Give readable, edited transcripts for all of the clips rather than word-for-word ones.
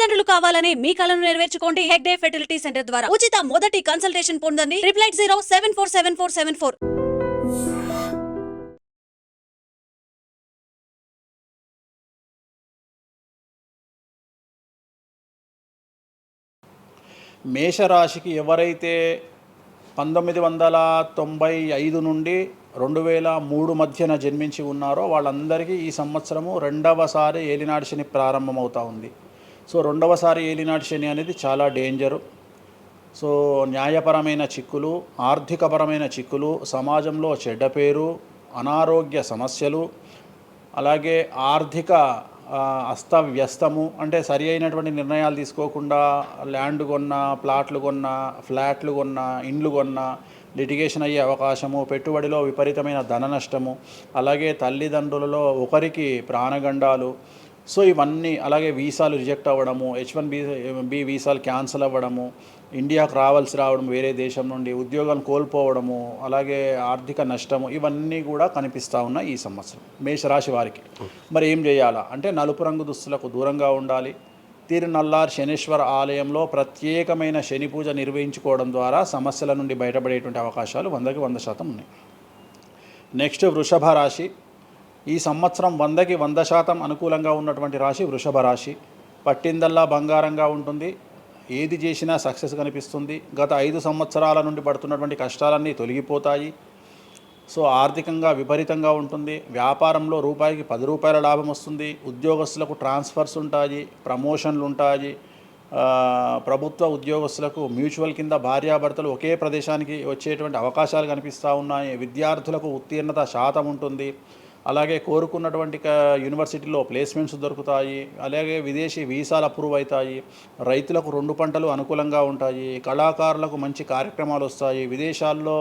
తల్లిదండ్రులు కావాలని మీ కలను నెరవేర్చుకోండి హెగ్డే ఫెర్టిలిటీ సెంటర్ ద్వారా ఉచిత మొదటి కన్సల్టేషన్ పొందండి 8807474474. మేషరాశికి ఎవరైతే 1995 నుండి 2003 మధ్యన జన్మించి ఉన్నారో వాళ్ళందరికీ ఈ సంవత్సరము రెండవసారి ఏలినాటి శని ప్రారంభమవుతూ ఉంది. సో రెండవసారి ఏలినాటి శని అనేది చాలా డేంజరు. సో న్యాయపరమైన చిక్కులు, ఆర్థికపరమైన చిక్కులు, సమాజంలో చెడ్డ పేరు, అనారోగ్య సమస్యలు, అలాగే ఆర్థిక అస్తవ్యస్తము, అంటే సరి అయినటువంటి నిర్ణయాలు తీసుకోకుండా ల్యాండ్ కొన్నా, ప్లాట్లు కొన్నా, ఫ్లాట్లు కొన్నా, ఇండ్లు కొన్నా లిటిగేషన్ అయ్యే అవకాశము, పెట్టుబడిలో విపరీతమైన ధన నష్టము, అలాగే తల్లిదండ్రులలో ఒకరికి ప్రాణగండాలు. సో ఇవన్నీ, అలాగే వీసాలు రిజెక్ట్ అవ్వడము, H1B వీసాలు క్యాన్సిల్ అవ్వడము, ఇండియాకు రావడం వేరే దేశం నుండి, ఉద్యోగం కోల్పోవడము, అలాగే ఆర్థిక నష్టము, ఇవన్నీ కూడా కనిపిస్తూ ఉన్నాయి ఈ సంవత్సరం మేషరాశి వారికి. మరి ఏం చేయాలా అంటే నలుపు రంగు దుస్తులకు దూరంగా ఉండాలి. తిరునల్లార్ శనీశ్వర ఆలయంలో ప్రత్యేకమైన శని పూజ నిర్వహించుకోవడం ద్వారా సమస్యల నుండి బయటపడేటువంటి అవకాశాలు 100% ఉన్నాయి. నెక్స్ట్ వృషభ రాశి. ఈ సంవత్సరం 100% అనుకూలంగా ఉన్నటువంటి రాశి వృషభ రాశి. పట్టిందల్లా బంగారంగా ఉంటుంది. ఏది చేసినా సక్సెస్ కనిపిస్తుంది. గత 5 సంవత్సరాల నుండి పడుతున్నటువంటి కష్టాలన్నీ తొలగిపోతాయి. సో ఆర్థికంగా విపరీతంగా ఉంటుంది. వ్యాపారంలో రూపాయికి 10 రూపాయల లాభం వస్తుంది. ఉద్యోగస్తులకు ట్రాన్స్ఫర్స్ ఉంటాయి, ప్రమోషన్లు ఉంటాయి. ప్రభుత్వ ఉద్యోగస్తులకు మ్యూచువల్ కింద భార్యాభర్తలు ఒకే ప్రదేశానికి వచ్చేటువంటి అవకాశాలు కనిపిస్తూ ఉన్నాయి. విద్యార్థులకు ఉత్తీర్ణత శాతం ఉంటుంది. అలాగే కోరుకున్నటువంటి యూనివర్సిటీలో ప్లేస్మెంట్స్ దొరుకుతాయి. అలాగే విదేశీ వీసాలు అప్రూవ్ అవుతాయి. రైతులకు 2 పంటలు అనుకూలంగా ఉంటాయి. కళాకారులకు మంచి కార్యక్రమాలు వస్తాయి. విదేశాల్లో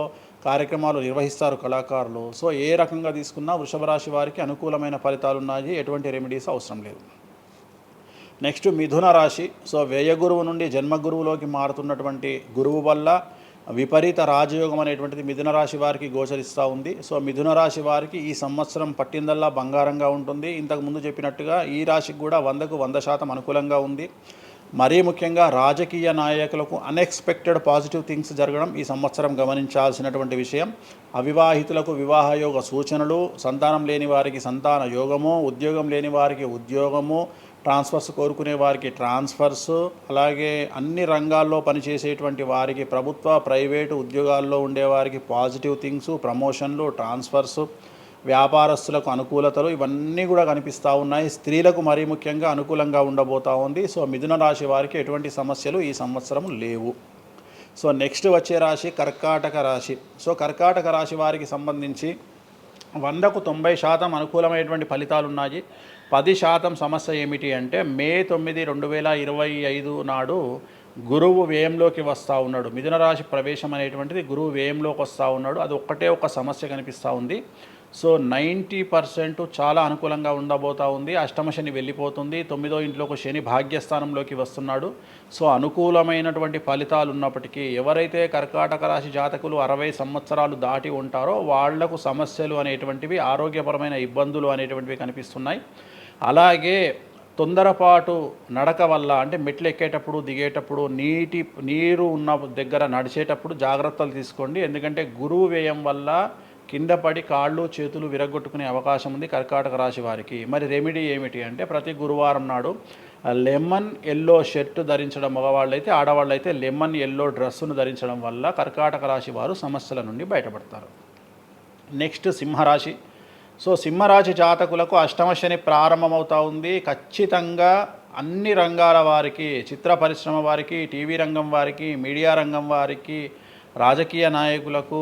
కార్యక్రమాలు నిర్వహిస్తారు కళాకారులు. సో ఏ రకంగా తీసుకున్నా వృషభ రాశి వారికి అనుకూలమైన ఫలితాలు ఉన్నాయి. ఎటువంటి రెమెడీస్ అవసరం లేదు. నెక్స్ట్ మిథున రాశి. సో వ్యయగురువు నుండి జన్మగురువులోకి మారుతున్నటువంటి గురువు వల్ల విపరీత రాజయోగం అనేటువంటిది మిథున రాశి వారికి గోచరిస్తూ ఉంది. సో మిథున రాశి వారికి ఈ సంవత్సరం పట్టిందల్లా బంగారంగా ఉంటుంది. ఇంతకుముందు చెప్పినట్టుగా ఈ రాశికి కూడా 100% అనుకూలంగా ఉంది. మరీ ముఖ్యంగా రాజకీయ నాయకులకు అన్ఎక్స్పెక్టెడ్ పాజిటివ్ థింగ్స్ జరగడం ఈ సంవత్సరం గమనించాల్సినటువంటి విషయం. అవివాహితులకు వివాహయోగ సూచనలు, సంతానం లేని వారికి సంతాన యోగము, ఉద్యోగం లేని వారికి ఉద్యోగము, ట్రాన్స్ఫర్స్ కోరుకునే వారికి ట్రాన్స్ఫర్స్, అలాగే అన్ని రంగాల్లో పనిచేసేటువంటి వారికి, ప్రభుత్వ ప్రైవేటు ఉద్యోగాల్లో ఉండేవారికి పాజిటివ్ థింగ్స్, ప్రమోషన్లు, ట్రాన్స్ఫర్స్, వ్యాపారస్తులకు అనుకూలతలు, ఇవన్నీ కూడా కనిపిస్తూ ఉన్నాయి. స్త్రీలకు మరీ ముఖ్యంగా అనుకూలంగా ఉండబోతూ ఉంది. సో మిథున రాశి వారికి ఎటువంటి సమస్యలు ఈ సంవత్సరం లేవు. సో నెక్స్ట్ వచ్చే రాశి కర్కాటక రాశి. సో కర్కాటక రాశి వారికి సంబంధించి 100కు 90% అనుకూలమైనటువంటి ఫలితాలు ఉన్నాయి. 10% సమస్య ఏమిటి అంటే మే 9, 2025 నాడు గురువు వ్యయంలోకి వస్తూ ఉన్నాడు. మిథున రాశి ప్రవేశం అనేటువంటిది గురువు వ్యయంలోకి వస్తూ ఉన్నాడు. అది ఒక్కటే ఒక సమస్య కనిపిస్తూ ఉంది. సో 90% చాలా అనుకూలంగా ఉండబోతూ ఉంది. అష్టమ శని వెళ్ళిపోతుంది. 9వ ఇంట్లోకి శని భాగ్యస్థానంలోకి వస్తున్నాడు. సో అనుకూలమైనటువంటి ఫలితాలు ఉన్నప్పటికీ ఎవరైతే కర్కాటక రాశి జాతకులు 60 సంవత్సరాలు దాటి ఉంటారో వాళ్లకు సమస్యలు అనేటువంటివి, ఆరోగ్యపరమైన ఇబ్బందులు అనేటువంటివి కనిపిస్తున్నాయి. అలాగే తొందరపాటు నడక వల్ల, అంటే మెట్లు ఎక్కేటప్పుడు, దిగేటప్పుడు, నీరు ఉన్న దగ్గర నడిచేటప్పుడు జాగ్రత్తలు తీసుకోండి. ఎందుకంటే గురువు వ్యయం వల్ల కింద పడి కాళ్ళు చేతులు విరగొట్టుకునే అవకాశం ఉంది కర్కాటక రాశి వారికి. మరి రెమెడీ ఏమిటి అంటే ప్రతి గురువారం నాడు లెమన్ ఎల్లో షర్ట్ ధరించడం మగవాళ్ళైతే, ఆడవాళ్ళైతే లెమన్ ఎల్లో డ్రెస్సును ధరించడం వల్ల కర్కాటక రాశి వారు సమస్యల నుండి బయటపడతారు. నెక్స్ట్ సింహరాశి. సో సింహరాశి జాతకులకు అష్టమ శని ప్రారంభమవుతూ ఉంది. ఖచ్చితంగా అన్ని రంగాల వారికి, చిత్ర పరిశ్రమ వారికి, టీవీ రంగం వారికి, మీడియా రంగం వారికి, రాజకీయ నాయకులకు,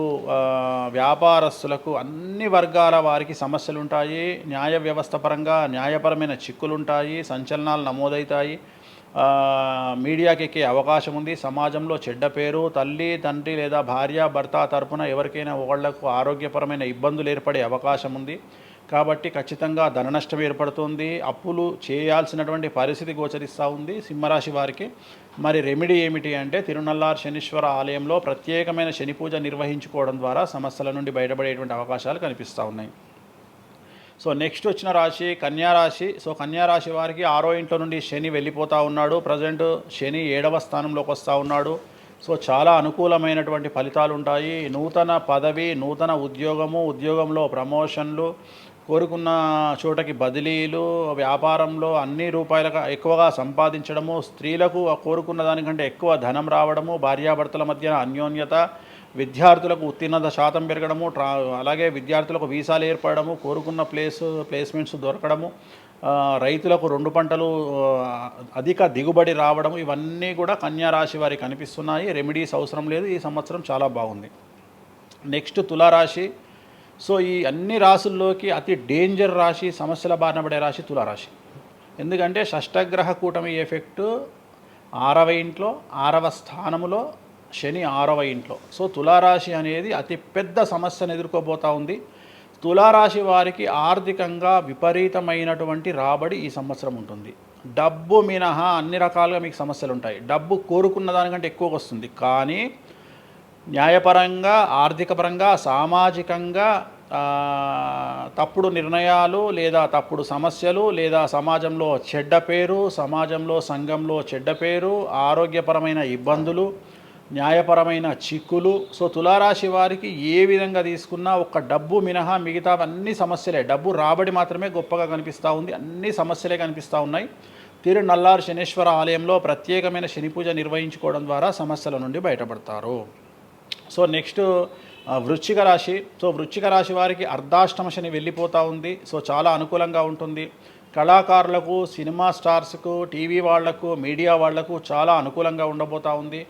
వ్యాపారస్తులకు, అన్ని వర్గాల వారికి సమస్యలు ఉంటాయి. న్యాయ వ్యవస్థ పరంగా న్యాయపరమైన చిక్కులుంటాయి. సంచలనాలు నమోదవుతాయి. మీడియాకి ఎక్కే అవకాశం ఉంది. సమాజంలో చెడ్డ పేరు, తల్లి తండ్రి లేదా భార్య భర్త తరపున ఎవరికైనా ఒకళ్లకు ఆరోగ్యపరమైన ఇబ్బందులు ఏర్పడే అవకాశం ఉంది. కాబట్టి ఖచ్చితంగా ధన నష్టం ఏర్పడుతుంది. అప్పులు చేయాల్సినటువంటి పరిస్థితి గోచరిస్తూ ఉంది సింహరాశి వారికి. మరి రెమెడీ ఏమిటి అంటే తిరునల్లార్ శనీశ్వర ఆలయంలో ప్రత్యేకమైన శని పూజ నిర్వహించుకోవడం ద్వారా సమస్యల నుండి బయటపడేటువంటి అవకాశాలు కనిపిస్తూ ఉన్నాయి. సో నెక్స్ట్ వచ్చిన రాశి కన్యా రాశి. సో కన్యా రాశి వారికి 6వ ఇంట్లో నుండి శని వెళ్ళిపోతూ ఉన్నాడు. ప్రజెంట్ శని 7వ స్థానంలోకి వస్తూ ఉన్నాడు. సో చాలా అనుకూలమైనటువంటి ఫలితాలు ఉంటాయి. నూతన పదవి, నూతన ఉద్యోగంలో ప్రమోషన్లు, కోరుకున్న చోటకి బదిలీలు, వ్యాపారంలో అన్ని రూపాయలకు ఎక్కువగా సంపాదించడము, స్త్రీలకు కోరుకున్న దానికంటే ఎక్కువ ధనం రావడము, భార్యాభర్తల మధ్య అన్యోన్యత, విద్యార్థులకు ఉత్తీర్ణత శాతం పెరగడము, అలాగే విద్యార్థులకు వీసాలు ఏర్పడము, కోరుకున్న ప్లేస్మెంట్స్ దొరకడము, రైతులకు 2 పంటలు అధిక దిగుబడి రావడము, ఇవన్నీ కూడా కన్యా రాశి వారికి కనిపిస్తున్నాయి. రెమెడీస్ అవసరం లేదు, ఈ సంవత్సరం చాలా బాగుంది. నెక్స్ట్ తులారాశి. సో ఈ అన్ని రాశుల్లోకి అతి డేంజర్ రాశి, సమస్యల బారిన పడే రాశి తులారాశి. ఎందుకంటే షష్టగ్రహ కూటమి ఎఫెక్టు 6వ ఇంట్లో, 6వ స్థానములో శని 6వ ఇంట్లో. సో తులారాశి అనేది అతి పెద్ద సమస్యను ఎదుర్కోబోతూ ఉంది. తులారాశి వారికి ఆర్థికంగా విపరీతమైనటువంటి రాబడి ఈ సంవత్సరం ఉంటుంది. డబ్బు మినహా అన్ని రకాలుగా మీకు సమస్యలు ఉంటాయి. డబ్బు కోరుకున్న దానికంటే ఎక్కువగా వస్తుంది, కానీ న్యాయపరంగా, ఆర్థికపరంగా, సామాజికంగా తప్పుడు నిర్ణయాలు లేదా తప్పుడు సమస్యలు లేదా సమాజంలో చెడ్డ పేరు, సంఘంలో చెడ్డ పేరు, ఆరోగ్యపరమైన ఇబ్బందులు, న్యాయపరమైన చిక్కులు. సో తులారాశి వారికి ఏ విధంగా తీసుకున్నా ఒక్క డబ్బు మినహా మిగతావన్నీ సమస్యలే. డబ్బు రాబడి మాత్రమే గొప్పగా కనిపిస్తూ ఉంది, అన్ని సమస్యలే కనిపిస్తూ ఉన్నాయి. తిరునల్లార్ శనీశ్వర ఆలయంలో ప్రత్యేకమైన శని పూజ నిర్వహించుకోవడం ద్వారా సమస్యల నుండి బయటపడతారు. సో నెక్స్ట్ వృశ్చిక రాశి. సో వృశ్చిక రాశి వారికి అర్ధాష్టమ శని వెళ్ళిపోతూ ఉంది. సో చాలా అనుకూలంగా ఉంటుంది. కళాకారులకు, సినిమా స్టార్స్కు, టీవీ వాళ్లకు, మీడియా వాళ్లకు చాలా అనుకూలంగా ఉండబోతూ ఉంది.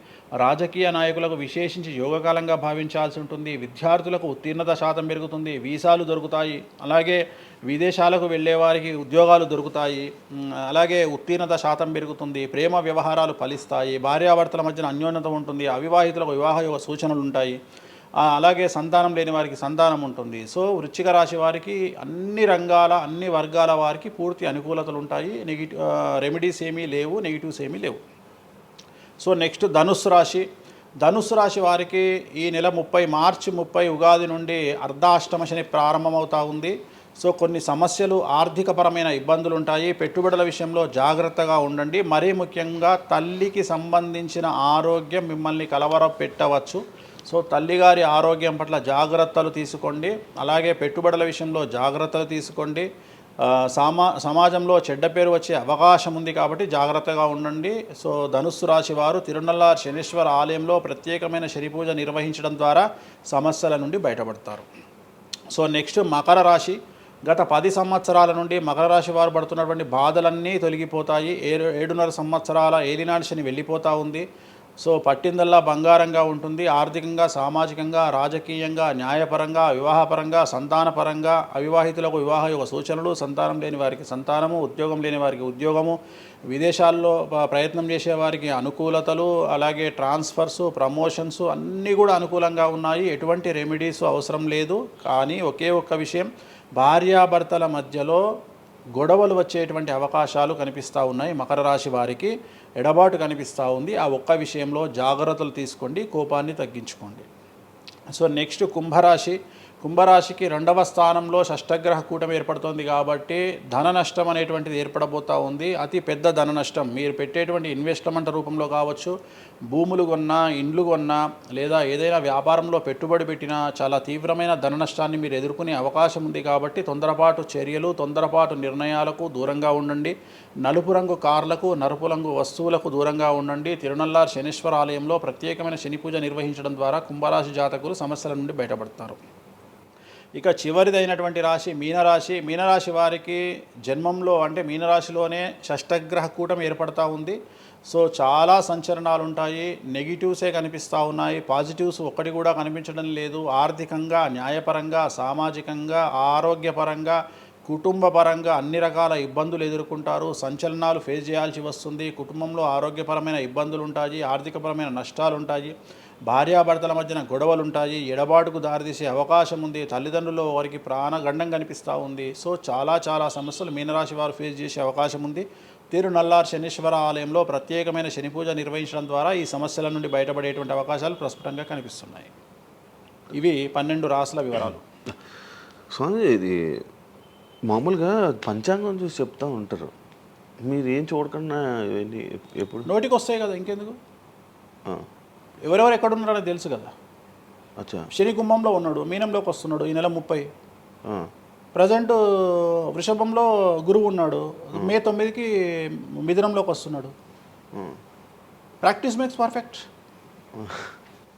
రాజకీయ నాయకులకు విశేషించి యోగకాలంగా భావించాల్సి ఉంటుంది. విద్యార్థులకు ఉత్తీర్ణత శాతం పెరుగుతుంది, వీసాలు దొరుకుతాయి. అలాగే విదేశాలకు వెళ్ళే వారికి ఉద్యోగాలు దొరుకుతాయి. అలాగే ఉత్తీర్ణత శాతం పెరుగుతుంది. ప్రేమ వ్యవహారాలు ఫలిస్తాయి. భార్యాభర్తల మధ్యన అన్యోన్యత ఉంటుంది. అవివాహితులకు వివాహ యోగ సూచనలు ఉంటాయి. అలాగే సంతానం లేని వారికి సంతానం ఉంటుంది. సో వృశ్చిక రాశి వారికి అన్ని రంగాల, అన్ని వర్గాల వారికి పూర్తి అనుకూలతలు ఉంటాయి. రెమెడీస్ ఏమీ లేవు, నెగిటివ్స్ ఏమీ లేవు. సో నెక్స్ట్ ధనుస్సు రాశి. ధనుస్సు రాశి వారికి ఈ నెల మార్చి 30 ఉగాది నుండి అర్ధాష్టమ శని ప్రారంభమవుతూ ఉంది. సో కొన్ని సమస్యలు, ఆర్థికపరమైన ఇబ్బందులు ఉంటాయి. పెట్టుబడుల విషయంలో జాగ్రత్తగా ఉండండి. మరీ ముఖ్యంగా తల్లికి సంబంధించిన ఆరోగ్యం మిమ్మల్ని కలవరపెట్టవచ్చు. సో తల్లిగారి ఆరోగ్యం పట్ల జాగ్రత్తలు తీసుకోండి. అలాగే పెట్టుబడుల విషయంలో జాగ్రత్తలు తీసుకోండి. సమాజంలో చెడ్డ పేరు వచ్చే అవకాశం ఉంది కాబట్టి జాగ్రత్తగా ఉండండి. సో ధనుస్సు రాశి వారు తిరునల్లార్ శనీశ్వర ఆలయంలో ప్రత్యేకమైన శని పూజ నిర్వహించడం ద్వారా సమస్యల నుండి బయటపడతారు. సో నెక్స్ట్ మకర రాశి. గత 10 సంవత్సరాల నుండి మకర రాశి వారు పడుతున్నటువంటి బాధలన్నీ తొలగిపోతాయి. 7.5 సంవత్సరాల ఏలినాటి శని వెళ్ళిపోతూ ఉంది. సో పట్టిందల్లా బంగారంగా ఉంటుంది. ఆర్థికంగా, సామాజికంగా, రాజకీయంగా, న్యాయపరంగా, వివాహపరంగా, సంతానపరంగా, అవివాహితులకు వివాహ యొక్క సూచనలు, సంతానం లేని వారికి సంతానము, ఉద్యోగం లేని వారికి ఉద్యోగము, విదేశాల్లో ప్రయత్నం చేసే వారికి అనుకూలతలు, అలాగే ట్రాన్స్ఫర్స్, ప్రమోషన్స్ అన్నీ కూడా అనుకూలంగా ఉన్నాయి. ఎటువంటి రెమెడీస్ అవసరం లేదు. కానీ ఒకే ఒక్క విషయం, భార్యాభర్తల మధ్యలో గొడవలు వచ్చేటువంటి అవకాశాలు కనిపిస్తూ ఉన్నాయి. మకర రాశి వారికి ఎడబాటు కనిపిస్తూ ఉంది. ఆ ఒక్క విషయంలో జాగ్రత్తలు తీసుకోండి, కోపాన్ని తగ్గించుకోండి. సో నెక్స్ట్ కుంభరాశి. కుంభరాశికి 2వ స్థానంలో షష్టగ్రహ కూటమి ఏర్పడుతోంది కాబట్టి ధన నష్టం అనేటువంటిది ఏర్పడబోతూ ఉంది. అతి పెద్ద ధన నష్టం మీరు పెట్టేటువంటి ఇన్వెస్ట్మెంట్ రూపంలో కావచ్చు, భూములు కొన్నా, ఇండ్లు కొన్నా, లేదా ఏదైనా వ్యాపారంలో పెట్టుబడి పెట్టినా చాలా తీవ్రమైన ధన నష్టాన్ని మీరు ఎదుర్కొనే అవకాశం ఉంది. కాబట్టి తొందరపాటు చర్యలు, తొందరపాటు నిర్ణయాలకు దూరంగా ఉండండి. నలుపు రంగు కార్లకు, నలుపు రంగు వస్తువులకు దూరంగా ఉండండి. తిరునల్లార్ శనీశ్వర ఆలయంలో ప్రత్యేకమైన శని పూజ నిర్వహించడం ద్వారా కుంభరాశి జాతకులు సమస్యల నుండి బయటపడతారు. ఇక చివరిదైనటువంటి రాశి మీనరాశి. మీనరాశి వారికి జన్మంలో అంటే మీనరాశిలోనే షష్టగ్రహ కూటమి ఏర్పడతా ఉంది. సో చాలా సంచలనాలు ఉంటాయి. నెగిటివ్సే కనిపిస్తూ ఉన్నాయి, పాజిటివ్స్ ఒక్కటి కూడా కనిపించడం లేదు. ఆర్థికంగా, న్యాయపరంగా, సామాజికంగా, ఆరోగ్యపరంగా, కుటుంబపరంగా అన్ని రకాల ఇబ్బందులు ఎదుర్కొంటారు. సంచలనాలు ఫేస్ చేయాల్సి వస్తుంది. కుటుంబంలో ఆరోగ్యపరమైన ఇబ్బందులు ఉంటాయి, ఆర్థికపరమైన నష్టాలు ఉంటాయి, భార్యాభర్తల మధ్యన గొడవలు ఉంటాయి, ఎడబాటుకు దారితీసే అవకాశం ఉంది. తల్లిదండ్రుల్లో వారికి ప్రాణగండం కనిపిస్తూ ఉంది. సో చాలా సమస్యలు మీనరాశి వారు ఫేస్ చేసే అవకాశం ఉంది. తిరునల్లార్ శనీశ్వర ఆలయంలో ప్రత్యేకమైన శని పూజ నిర్వహించడం ద్వారా ఈ సమస్యల నుండి బయటపడేటువంటి అవకాశాలు ప్రస్ఫుటంగా కనిపిస్తున్నాయి. ఇవి 12 రాశుల వివరాలు. స్వామి, ఇది మామూలుగా పంచాంగం చూసి చెప్తా ఉంటారు, మీరు ఏం చూడకుండా ఇవన్నీ ఎప్పుడు? నోటికి వస్తాయి కదా, ఇంకెందుకు? ఆ, ఎవరెవరు ఎక్కడున్నారో నాకు తెలుసు కదా. అచ్చా. శని కుంభంలో ఉన్నాడు, మీనంలోకి వస్తున్నాడు ఈ నెల 30. ఆ, ప్రజెంట్ వృషభంలో గురువు ఉన్నాడు, మే 9కి మిథునంలోకి వస్తున్నాడు. ఆ. Practice makes perfect.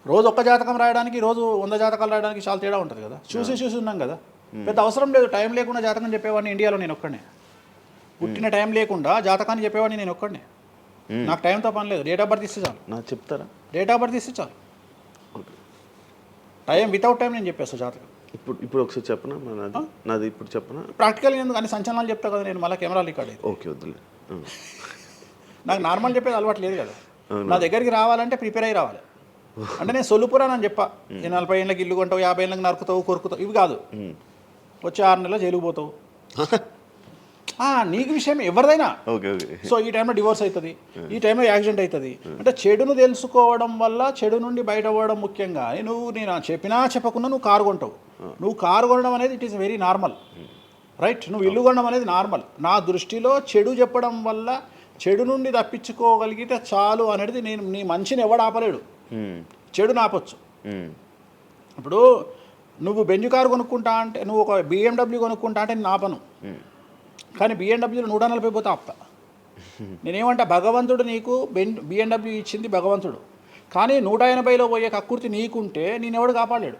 రోజు ఒక్క జాతకం రాయడానికి రోజు 100 జాతకాలు రాయడానికి చాలా తేడా ఉంటుంది కదా. చూసి ఉన్నాం కదా, పెద్ద అవసరం లేదు. టైం లేకుండా జాతకం చెప్పేవాడిని ఇండియాలో నేను ఒక్కడే. పుట్టిన టైం లేకుండా జాతకాన్ని చెప్పేవాడిని నేను ఒక్కడే. నాకు టైంతో పని లేదు, డేట్ ఆఫ్ బర్త్ ఇస్తే చాలు. నాకు చెప్తారా? డేట్ ఆఫ్ బర్త్ ఇస్తే చాలు. టైం వితౌట్ టైం నేను చెప్పేస్తాను జాతకం. ఇప్పుడు ఒకసారి చెప్పనా నాది ఇప్పుడు చెప్పనా? ప్రాక్టికల్గా ఎందుకు అన్ని సంచలనాలు చెప్తా కదా నేను, మళ్ళీ కెమెరా రికార్డ్ అయితే. ఓకే, వద్దులే. నాకు నార్మల్ చెప్పేది అలవాటు లేదు కదా. నా దగ్గరికి రావాలంటే ప్రిపేర్ అయ్యి రావాలి. అంటే నేను సొల్లుపురాని అని చెప్పా, 40 ఏళ్ళకి ఇల్లు కొంటావు, 50 ఏళ్ళకి నరుకుతావు, కొరుకుతావు, ఇవి కాదు. వచ్చే 6 నెలలు జైలుకు పోతావు. నీకు విషయం ఎవరిదైనా. Okay okay. సో ఈ టైంలో డివోర్స్ అవుతుంది, ఈ టైంలో యాక్సిడెంట్ అవుతుంది. అంటే చెడును తెలుసుకోవడం వల్ల చెడు నుండి బయటపడడం ముఖ్యంగా. నేను చెప్పినా చెప్పకుండా నువ్వు కారు కొంటావు. నువ్వు కారు కొనడం అనేది it is very normal, right? నువ్వు ఇల్లు కొనడం అనేది నార్మల్. నా దృష్టిలో చెడు చెప్పడం వల్ల చెడు నుండి తప్పించుకోగలిగితే చాలు అనేది. నీ మంచిని ఎవడు ఆపలేడు, చెడు నాపొచ్చు. ఇప్పుడు నువ్వు బెంజ్ కారు కొనుక్కుంటా అంటే, నువ్వు ఒక BMW కొనుక్కుంటా అంటే నేను ఆపను. కానీ BMWలో 140 పోతే ఆపుతా. నేనేమంటా, భగవంతుడు నీకు BMW ఇచ్చింది భగవంతుడు, కానీ 180లో పోయే కక్కుర్తి నీకుంటే నేనెవడు కాపాడలేడు.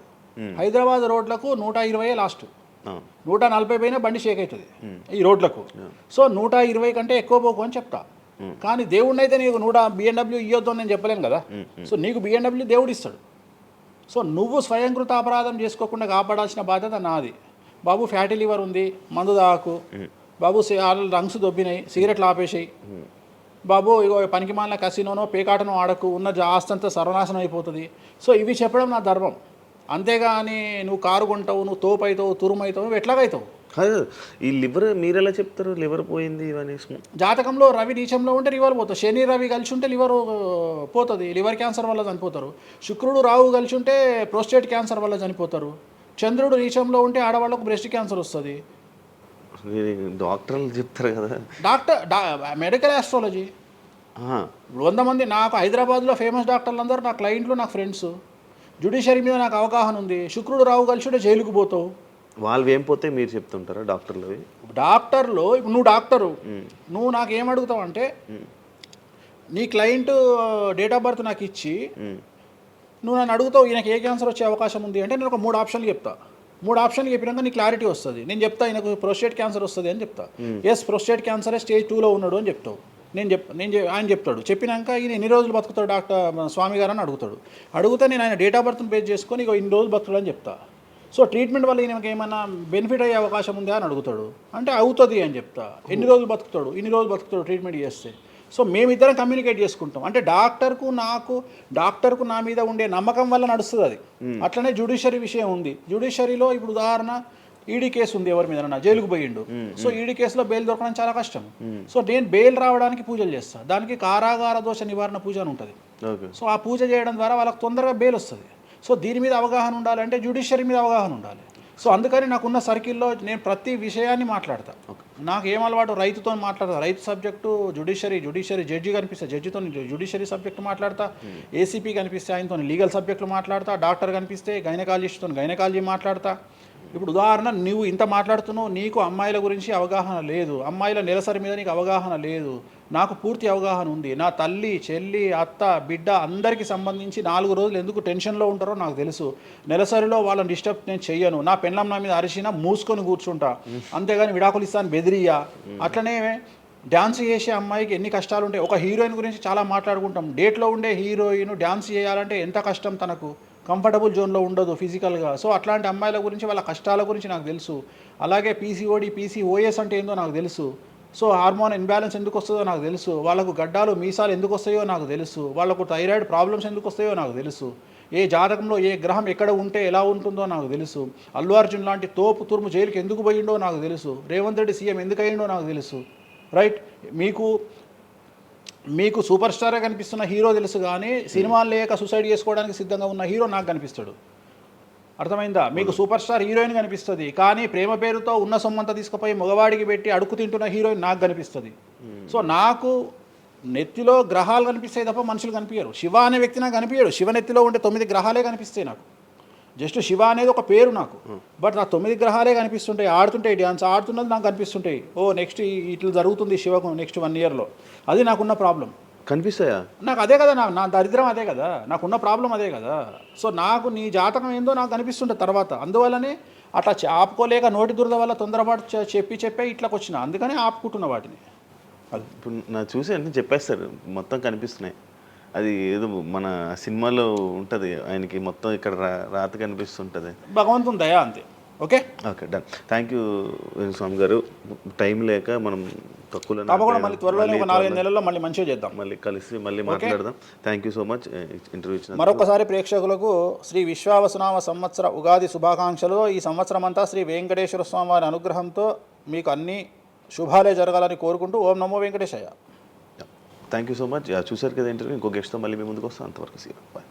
హైదరాబాద్ రోడ్లకు 120 లాస్ట్, 140 పైన బండి షేక్ అవుతుంది ఈ రోడ్లకు. సో 120 కంటే ఎక్కువ పోకు అని చెప్తా. కానీ దేవుడిని అయితే నీకు BMW ఇవ్వద్దు అని నేను చెప్పలేను కదా. సో నీకు BMW దేవుడు ఇస్తాడు. సో నువ్వు స్వయంకృత అపరాధం చేసుకోకుండా కాపాడాల్సిన బాధ్యత నాది. బాబు ఫ్యాటీ లివర్ ఉంది, మందు దాకు. బాబు లంగ్స్ దొబ్బినాయి, సిగరెట్లు ఆపేసాయి. బాబు ఇగో పనికి మాలిన కసినోనో పేకాటనో ఆడకు, ఉన్న ఆస్తంతా సర్వనాశనం అయిపోతుంది. సో ఇవి చెప్పడం నా ధర్మం. అంతేగాని నువ్వు కారు కొంటావు, నువ్వు తోపు అవుతావు, తురుము అవుతావు, నువ్వు ఎట్లాగైతావు? కాదు, ఈ లివర్ మీరు ఎలా చెప్తారు లివర్ పోయింది ఇవన్నీ? జాతకంలో రవి నీచంలో ఉంటే లివర్ పోతుంది, శని రవి కలిసి ఉంటే లివర్ పోతుంది, లివర్ క్యాన్సర్ వల్ల చనిపోతారు. శుక్రుడు రాహు కలిసి ఉంటే ప్రోస్టేట్ క్యాన్సర్ వల్ల చనిపోతారు. చంద్రుడు నీచంలో ఉంటే ఆడవాళ్ళకు బ్రెస్ట్ క్యాన్సర్ వస్తుంది. డాక్టర్లు చెప్తారు కదా. Medical astrology. 100 మంది నాకు హైదరాబాద్లో ఫేమస్ డాక్టర్లు అందరూ నా క్లయింట్లు, నాకు ఫ్రెండ్స్. జ్యుడిషియరీ మీద నాకు అవగాహన ఉంది. శుక్రుడు రాహు కలిసి ఉంటే జైలుకు పోతావు. వాళ్ళు ఏం పోతే మీరు చెప్తుంటారా డాక్టర్లు? డాక్టర్లు నువ్వు డాక్టరు, నువ్వు నాకు ఏం అడుగుతావు అంటే, నీ క్లయింట్ డేట్ ఆఫ్ బర్త్ నాకు ఇచ్చి నువ్వు నన్ను అడుగుతావు ఈయనకి ఏ క్యాన్సర్ వచ్చే అవకాశం ఉంది అంటే, నేను ఒక 3 ఆప్షన్లు చెప్తా. 3 ఆప్షన్లు చెప్పినాక నీ క్లారిటీ వస్తుంది. నేను చెప్తా ఈయనకు ప్రోస్టేట్ క్యాన్సర్ వస్తుంది అని చెప్తా. ఎస్, ప్రోస్టేట్ క్యాన్సరే స్టేజ్ 2లో ఉన్నాడు అని చెప్తావు. ఆయన చెప్తాడు. చెప్పినాక ఈయన ఎన్ని రోజులు బతుకుతాడు డాక్టర్ స్వామి గారు అని అడుగుతాడు. అడిగితే నేను ఆయన డేట్ ఆఫ్ బర్త్ని బేస్ చేసుకొని ఇక ఇన్ని రోజులు బతుకుతాడు అని చెప్తా. సో ట్రీట్మెంట్ వల్ల ఈయనకి ఏమైనా బెనిఫిట్ అయ్యే అవకాశం ఉందా అని అడుగుతాడు. అంటే అవుతుంది అని చెప్తా. ఎన్ని రోజులు బతుకుతాడు? ఇన్ని రోజులు బతుకుతాడు ట్రీట్మెంట్ చేస్తే. సో మేమిద్దరం కమ్యూనికేట్ చేసుకుంటాం. అంటే డాక్టర్కు నా మీద ఉండే నమ్మకం వల్ల నడుస్తుంది అది. అట్లనే జ్యుడిషియరీ విషయం ఉంది. జ్యుడిషియరీలో ఇప్పుడు ఉదాహరణ ఈడీ కేసు ఉంది, ఎవరి మీద జైలుకు పోయిండు. సో ఈడీ కేసులో బెయిల్ దొరకడం చాలా కష్టం. సో నేను బెయిల్ రావడానికి పూజలు చేస్తాను. దానికి కారాగార దోష నివారణ పూజ అని ఉంటుంది. సో ఆ పూజ చేయడం ద్వారా వాళ్ళకి తొందరగా బెయిల్ వస్తుంది. సో దీని మీద అవగాహన ఉండాలంటే జ్యుడిషియరీ మీద అవగాహన ఉండాలి. సో అందుకని నాకున్న సర్కిల్లో నేను ప్రతి విషయాన్ని మాట్లాడతాను. నాకు ఏం అలవాటు, రైతుతో మాట్లాడతా. రైతు సబ్జెక్టు జుడిషియరీ జడ్జి కనిపిస్తే జడ్జితో జుడిషియరీ సబ్జెక్టు మాట్లాడతా. ఏసీపీ కనిపిస్తే ఆయనతో లీగల్ సబ్జెక్టులు మాట్లాడతా. డాక్టర్ కనిపిస్తే గైనకాలజిస్ట్తో గైనకాలజీ మాట్లాడతా. ఇప్పుడు ఉదాహరణ, నువ్వు ఇంత మాట్లాడుతున్నావు, నీకు అమ్మాయిల గురించి అవగాహన లేదు, అమ్మాయిల నెలసరి మీద నీకు అవగాహన లేదు. నాకు పూర్తి అవగాహన ఉంది. నా తల్లి, చెల్లి, అత్త, బిడ్డ అందరికీ సంబంధించి 4 రోజులు ఎందుకు టెన్షన్లో ఉంటారో నాకు తెలుసు. నెలసరిలో వాళ్ళని డిస్టర్బ్ నేను చెయ్యను. నా పెళ్ళం నా మీద అరిచినా మూసుకొని కూర్చుంటా, అంతేగాని విడాకులు ఇస్తాను బెదిరియా. అట్లనే డ్యాన్స్ చేసే అమ్మాయికి ఎన్ని కష్టాలు ఉంటాయి. ఒక హీరోయిన్ గురించి చాలా మాట్లాడుకుంటాం. డేట్లో ఉండే హీరోయిన్ డ్యాన్స్ చేయాలంటే ఎంత కష్టం, తనకు కంఫర్టబుల్ జోన్లో ఉండదు ఫిజికల్గా. సో అట్లాంటి అమ్మాయిల గురించి, వాళ్ళ కష్టాల గురించి నాకు తెలుసు. అలాగే PCOD, PCOS అంటే ఏందో నాకు తెలుసు. సో హార్మోన్ ఇన్బ్యాలెన్స్ ఎందుకు వస్తుందో నాకు తెలుసు. వాళ్ళకు గడ్డాలు, మీసాలు ఎందుకు వస్తాయో నాకు తెలుసు. వాళ్ళకు థైరాయిడ్ ప్రాబ్లమ్స్ ఎందుకు వస్తాయో నాకు తెలుసు. ఏ జాతకంలో ఏ గ్రహం ఎక్కడ ఉంటే ఎలా ఉంటుందో నాకు తెలుసు. అల్లు అర్జున్ లాంటి తోపు తురుము జైలుకి ఎందుకు పోయిండో నాకు తెలుసు. రేవంత్ రెడ్డి సీఎం ఎందుకు అయ్యిండో నాకు తెలుసు. రైట్, మీకు సూపర్ స్టార్గా కనిపిస్తున్న హీరో తెలుసు, కానీ సినిమాలు లేక సూసైడ్ చేసుకోవడానికి సిద్ధంగా ఉన్న హీరో నాకు కనిపిస్తాడు. అర్థమైందా? మీకు సూపర్ స్టార్ హీరోయిన్ కనిపిస్తుంది, కానీ ప్రేమ పేరుతో ఉన్న సొమ్మంతా తీసుకుపోయి మగవాడికి పెట్టి అడుక్కు తింటున్న హీరోయిన్ నాకు కనిపిస్తుంది. సో నాకు నెత్తిలో గ్రహాలు కనిపిస్తాయి తప్ప మనుషులు కనిపించరు. శివ అనే వ్యక్తి నాకు కనిపించడు. శివ నెత్తిలో ఉండే 9 గ్రహాలే కనిపిస్తాయి నాకు. జస్ట్ శివ అనేది ఒక పేరు నాకు, బట్ నాకు 9 గ్రహాలే కనిపిస్తుంటాయి. ఆడుతుంటాయి, డ్యాన్స్ ఆడుతున్నది నాకు కనిపిస్తుంటాయి. ఓ నెక్స్ట్ ఇట్లా జరుగుతుంది శివకు నెక్స్ట్ 1 ఇయర్లో. అది నాకున్న ప్రాబ్లం. కనిపిస్తాయా? నాకు అదే కదా, నా దరిద్రం అదే కదా, నాకున్న ప్రాబ్లం అదే కదా. సో నాకు నీ జాతకం ఏందో నాకు కనిపిస్తుంటుంది తర్వాత. అందువల్లనే అట్లా ఆపుకోలేక నోటి దురద వల్ల తొందరపాటు చెప్పే ఇట్లా వచ్చిన, అందుకనే ఆపుకుంటున్న వాటిని. అది ఇప్పుడు నా చూసి అంటే చెప్పేస్తారు మొత్తం కనిపిస్తున్నాయి. అది ఏదో మన సినిమాలో ఉంటుంది, ఆయనకి మొత్తం ఇక్కడ రాత కనిపిస్తుంటుంది. భగవంతుని దయ అంతే. Okay okay done. Thank you స్వామి గారు. టైం లేక మనం తక్కువలో తప్పకుండా మళ్ళీ త్వరలోనే ఒక 4-5 నెలల్లో మళ్ళీ మంచిగా చేద్దాం, మళ్ళీ కలిసి మళ్ళీ మాట్లాడదాం. Thank you so much interview ఇచ్చిన. మరొకసారి ప్రేక్షకులకు శ్రీ విశ్వావసునామ సంవత్సర ఉగాది శుభాకాంక్షలు. ఈ సంవత్సరం అంతా శ్రీ వెంకటేశ్వర స్వామి వారి అనుగ్రహంతో మీకు అన్ని శుభాలే జరగాలని కోరుకుంటూ ఓం నమో Venkateshayya. Thank you so much. చూసారు కదా ఇంటర్వ్యూ. ఇంకో గెస్ట్తో మళ్ళీ మీ ముందుకు వస్తాం. అంతవరకు సీ బాయ్.